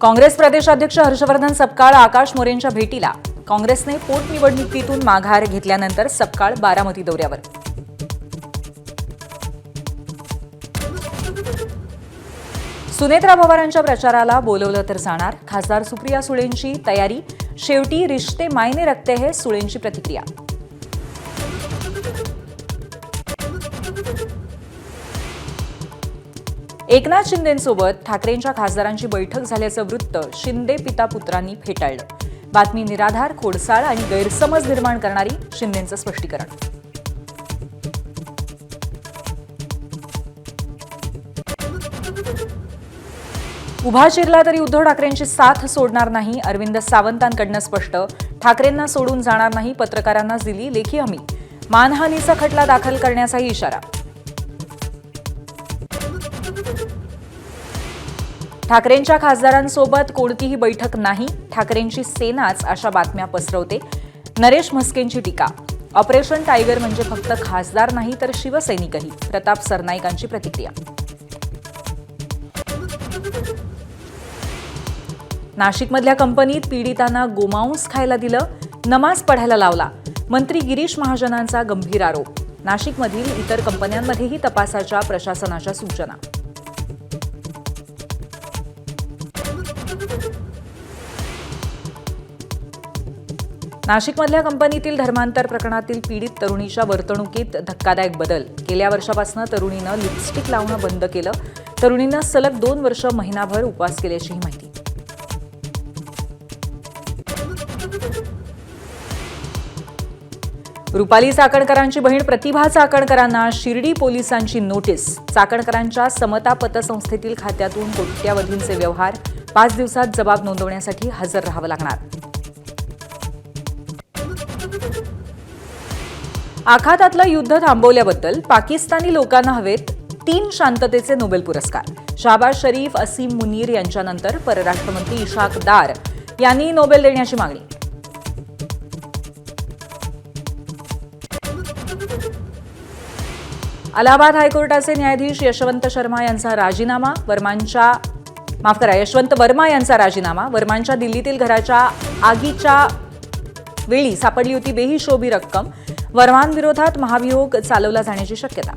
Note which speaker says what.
Speaker 1: काँग्रेस प्रदेशाध्यक्ष हर्षवर्धन सपकाळ आकाश मोरेंच्या भेटीला. काँग्रेसने पोटनिवडणुकीतून माघार घेतल्यानंतर सपकाळ बारामती दौऱ्यावर. सुनेत्रा पवारांच्या प्रचाराला बोलवलं तर जाणार. खासदार सुप्रिया सुळेंची तयारी. शेवटी रिश्ते मायने रखते हैं, सुळेंची प्रतिक्रिया. एकनाथ शिंदेंसोबत ठाकरेंच्या खासदारांची बैठक झाल्याचं वृत्त शिंदे पिता पुत्रांनी फेटाळलं. बातमी निराधार, खोडसाळ आणि गैरसमज निर्माण करणारी, शिंदेंचं स्पष्टीकरण. उभा चिरला तरी उद्धव ठाकरेंची साथ सोडणार नाही, अरविंद सावंतांकडनं स्पष्ट. ठाकरेंना सोडून जाणार नाही, पत्रकारांनाच दिली लेखी हमी. मानहानीचा खटला दाखल करण्याचाही इशारा. ठाकरेंच्या खासदारांसोबत कोणतीही बैठक नाही, ठाकरेंची सेनाच अशा बातम्या पसरवते. नरेश म्हस्केंची टीका. ऑपरेशन टायगर म्हणजे फक्त खासदार नाही तर शिवसैनिकही, प्रताप सरनाईकांची प्रतिक्रिया. नाशिकमधल्या कंपनीत पीडितांना गोमांस खायला दिलं, नमाज पढायला लावला. मंत्री गिरीश महाजनांचा गंभीर आरोप. नाशिकमधील इतर कंपन्यांमध्येही तपासाच्या प्रशासनाच्या सूचना. नाशिकमधल्या कंपनीतील धर्मांतर प्रकरणातील पीडित तरुणीच्या वर्तणुकीत धक्कादायक बदल. गेल्या वर्षापासून तरुणीनं लिपस्टिक लावणं बंद केलं. तरुणीनं सलग 2 वर्ष महिनाभर उपवास केल्याचीही माहिती. रुपाली चाकणकरांची बहीण प्रतिभा चाकणकरांना शिर्डी पोलिसांची नोटीस. चाकणकरांच्या समता पतसंस्थेतील खात्यातून कोट्यवधींचे व्यवहार. 5 दिवसात जबाब नोंदवण्यासाठी हजर राहावं लागणार. आखातातलं युद्ध थांबवल्याबद्दल पाकिस्तानी लोकांना हवेत 3 शांततेचे नोबेल पुरस्कार. शहबाज शरीफ, असीम मुनीर यांच्यानंतर परराष्ट्रमंत्री इशाक दार यांनी नोबेल देण्याची मागणी. अलाहाबाद हायकोर्टाचे न्यायाधीश यशवंत वर्मा यांचा राजीनामा. वर्मांच्या दिल्लीतील घराच्या आगीच्या वेळी सापडली होती बेहिशोबी रक्कम. वर्मांविरोधात महाभियोग चालवला जाण्याची शक्यता.